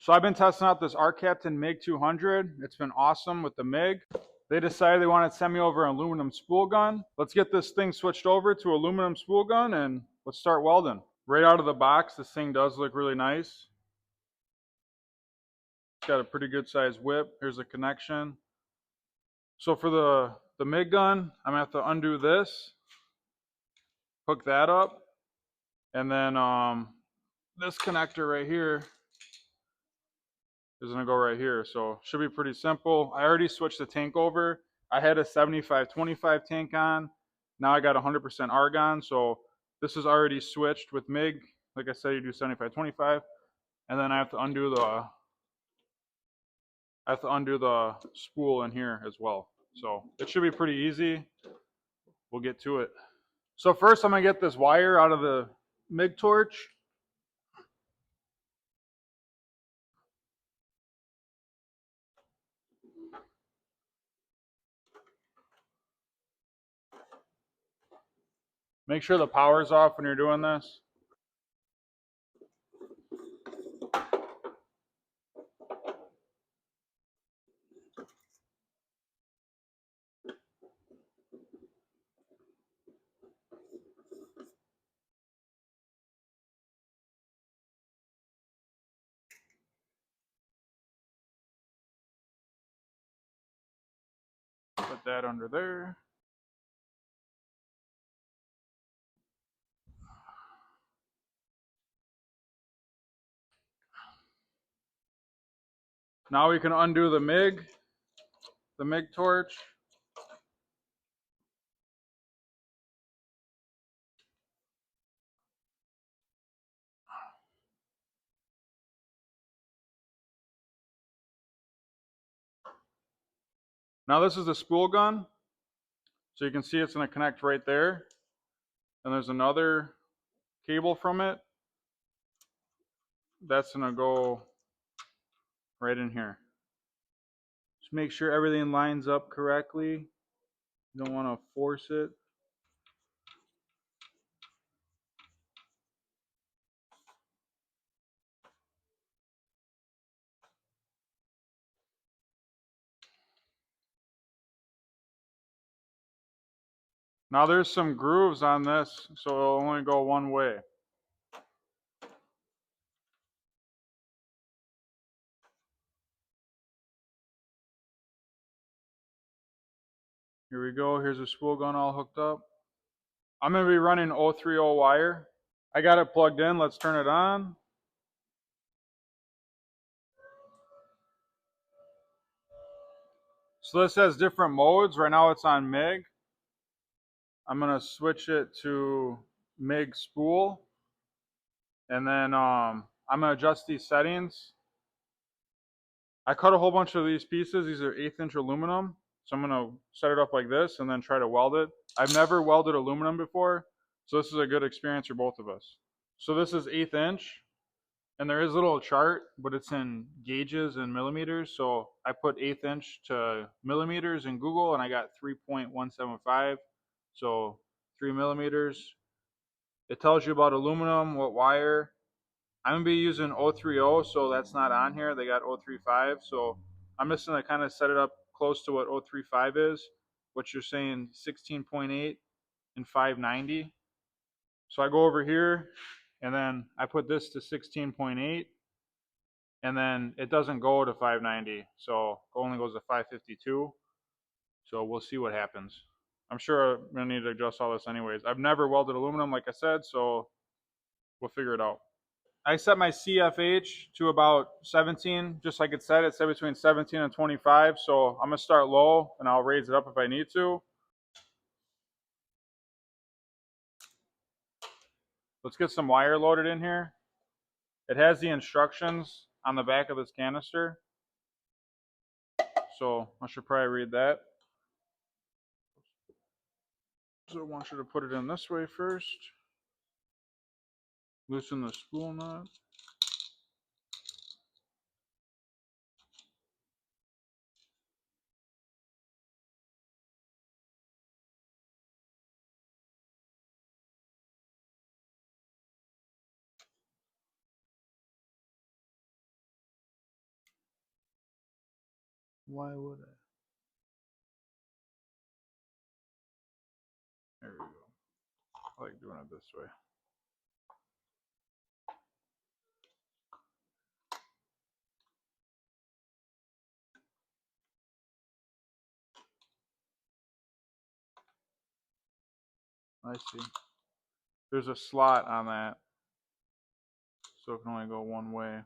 So I've been testing out this Arccaptain MIG 200. It's been awesome with the MIG. They decided they wanted to send me over an aluminum spool gun. Let's get this thing switched over to aluminum spool gun and let's start welding. Right out of the box, this thing does look really nice. It's got a pretty good sized whip. Here's a connection. So for the MIG gun, I'm gonna have to undo this, hook that up, and then this connector right here is gonna go right here. So should be pretty simple. I already switched the tank over. I had a 75-25 tank on. Now I got 100% argon. So this is already switched with MIG. Like I said, you do 75-25, and then I have to undo the spool in here as well. So it should be pretty easy. We'll get to it. So first I'm gonna get this wire out of the MIG torch. Make sure the power's off when you're doing this. Put that under there. Now we can undo the MIG torch. Now this is the spool gun. So you can see it's going to connect right there. And there's another cable from it. That's going to go right in here. Just make sure everything lines up correctly. You don't want to force it. Now there's some grooves on this, so it'll only go one way. Here we go. Here's the spool gun all hooked up. I'm going to be running 030 wire. I got it plugged in. Let's turn it on. So this has different modes. Right now it's on MIG. I'm going to switch it to MIG spool. And then I'm going to adjust these settings. I cut a whole bunch of these pieces. These are 1/8 inch aluminum. So I'm going to set it up like this and then try to weld it. I've never welded aluminum before, so this is a good experience for both of us. So this is 1/8 inch, and there is a little chart, but it's in gauges and millimeters. So I put 1/8 inch to millimeters in Google, and I got 3.175. So 3 millimeters. It tells you about aluminum, what wire. I'm going to be using 030, so that's not on here. They got 035, so I'm just going to kind of set it up close to what 035 is, what you're saying 16.8 and 590. So I go over here, and then I put this to 16.8, and then it doesn't go to 590, so it only goes to 552. So we'll see what happens. I'm sure I'm going to need to adjust all this anyways. I've never welded aluminum, like I said, so we'll figure it out. I set my CFH to about 17, just like it said. It said between 17 and 25, so I'm going to start low, and I'll raise it up if I need to. Let's get some wire loaded in here. It has the instructions on the back of this canister, so I should probably read that. So I want you to put it in this way first. Loosen the spool nut. Why would I? There we go. I like doing it this way. I see. There's a slot on that, so it can only go one way.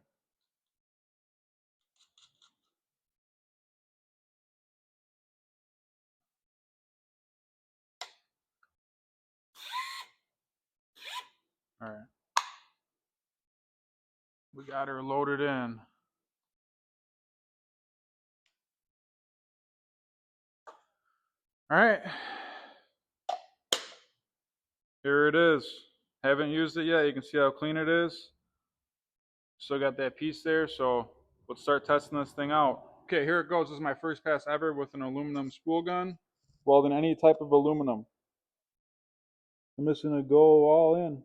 All right. We got her loaded in. All right. Here it is. Haven't used it yet. You can see how clean it is. Still got that piece there, so let's start testing this thing out. Okay, here it goes. This is my first pass ever with an aluminum spool gun. Welding any type of aluminum. I'm just gonna go all in.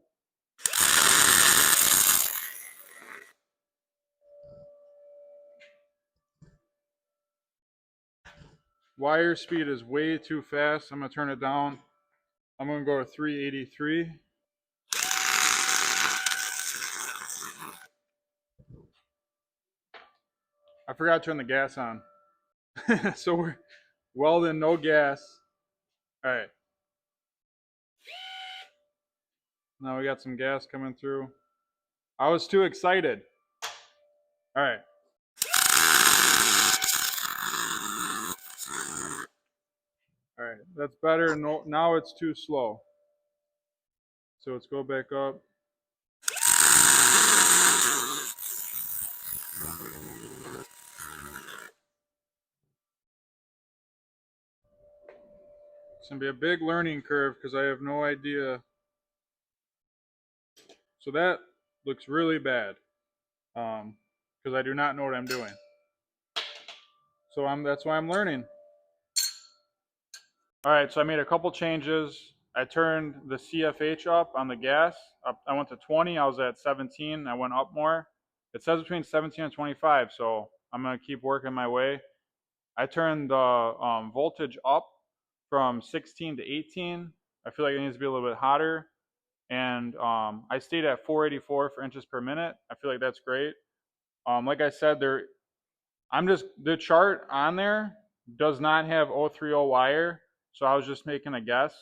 Wire speed is way too fast. I'm gonna turn it down. I'm gonna go to 383. I forgot to turn the gas on. So we're welding no gas. All right. Now we got some gas coming through. I was too excited. All right. All right, that's better. No, now it's too slow. So let's go back up. It's gonna be a big learning curve because I have no idea. So that looks really bad because I do not know what I'm doing. So that's why I'm learning. All right, so I made a couple changes. I turned the CFH up on the gas. I went to 20. I was at 17. I went up more. It says between 17 and 25, so I'm gonna keep working my way. I turned the voltage up from 16 to 18. I feel like it needs to be a little bit hotter. And I stayed at 484 for inches per minute. I feel like that's great. Like I said, the chart on there does not have 030 wire, so I was just making a guess.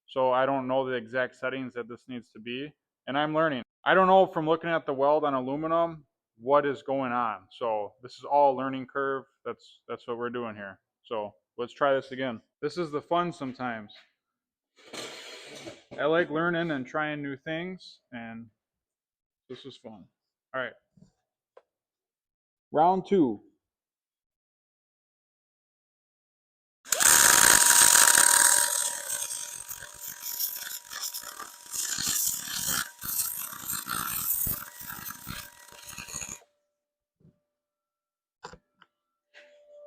So I don't know the exact settings that this needs to be, and I'm learning. I don't know from looking at the weld on aluminum what is going on. So this is all a learning curve. That's what we're doing here. So let's try this again. This is the fun sometimes. I like learning and trying new things, and this was fun. All right. Round 2.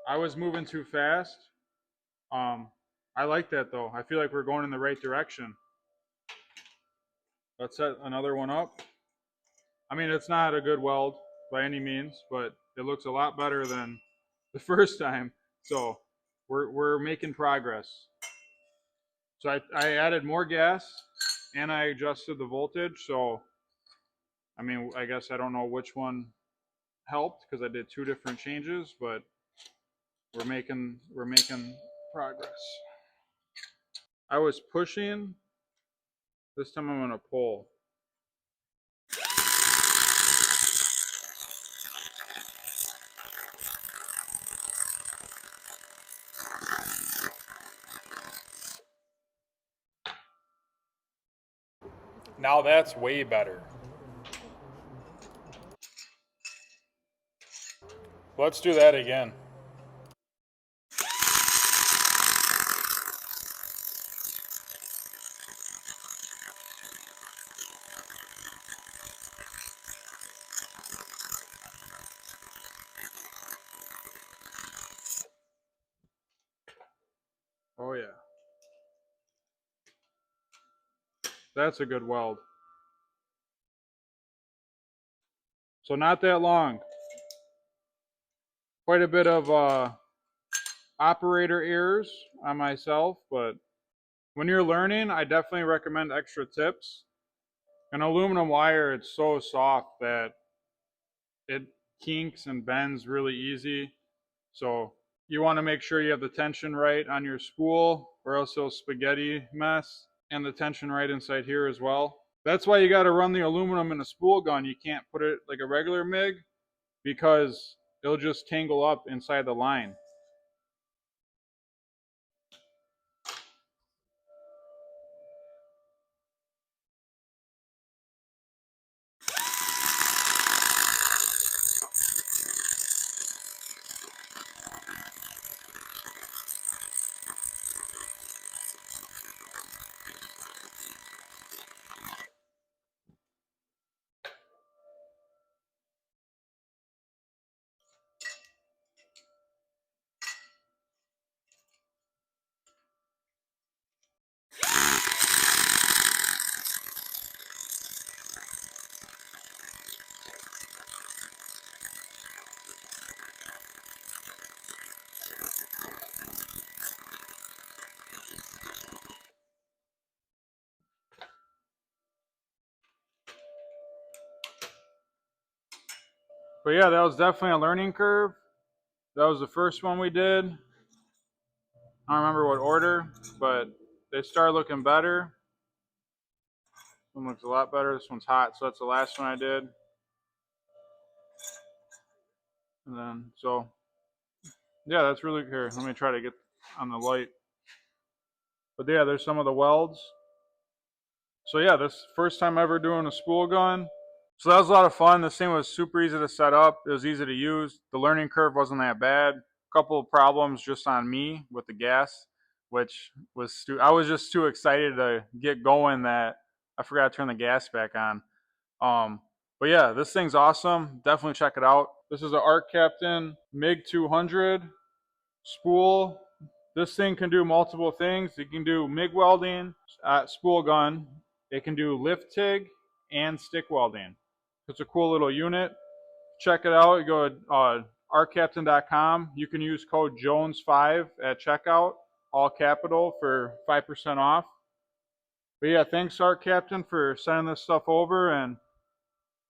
I was moving too fast. I like that though. I feel like we're going in the right direction. Let's set another one up. I mean, it's not a good weld by any means, but it looks a lot better than the first time. So we're making progress. So I added more gas and I adjusted the voltage. So I mean, I guess I don't know which one helped because I did 2 different changes, but we're making progress. I was pushing. This time I'm gonna pull. Now that's way better. Let's do that again. Oh yeah. That's a good weld. So not that long. Quite a bit of operator errors on myself, but when you're learning, I definitely recommend extra tips. An aluminum wire, it's so soft that it kinks and bends really easy. So you want to make sure you have the tension right on your spool, or else it'll spaghetti mess, and the tension right inside here as well. That's why you got to run the aluminum in a spool gun. You can't put it like a regular MIG because it'll just tangle up inside the line. But yeah, that was definitely a learning curve. That was the first one we did. I don't remember what order, but they started looking better. This one looks a lot better. This one's hot, so that's the last one I did. And then, so, yeah, that's really here. Let me try to get on the light. But yeah, there's some of the welds. So yeah, this first time ever doing a spool gun. So that was a lot of fun. This thing was super easy to set up. It was easy to use. The learning curve wasn't that bad. A couple of problems just on me with the gas, which was I was just too excited to get going that I forgot to turn the gas back on. But yeah, this thing's awesome. Definitely check it out. This is an Arccaptain MIG 200 spool. This thing can do multiple things. It can do MIG welding, spool gun. It can do lift TIG and stick welding. It's a cool little unit. Check it out. You go to arccaptain.com. You can use code Jones5 at checkout, all capital, for 5% off. But yeah, thanks Arccaptain for sending this stuff over and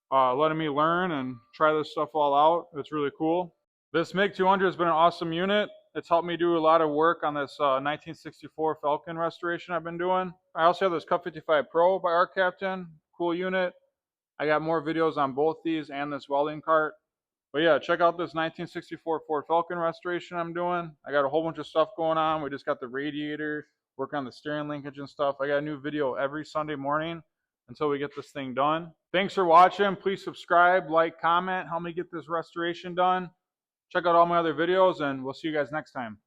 letting me learn and try this stuff all out. It's really cool. This MiG 200 has been an awesome unit. It's helped me do a lot of work on this 1964 Falcon restoration I've been doing. I also have this Cut 55 Pro by Arccaptain. Cool unit. I got more videos on both these and this welding cart. But yeah, check out this 1964 Ford Falcon restoration I'm doing. I got a whole bunch of stuff going on. We just got the radiator, working on the steering linkage and stuff. I got a new video every Sunday morning until we get this thing done. Thanks for watching. Please subscribe, like, comment, help me get this restoration done. Check out all my other videos, and we'll see you guys next time.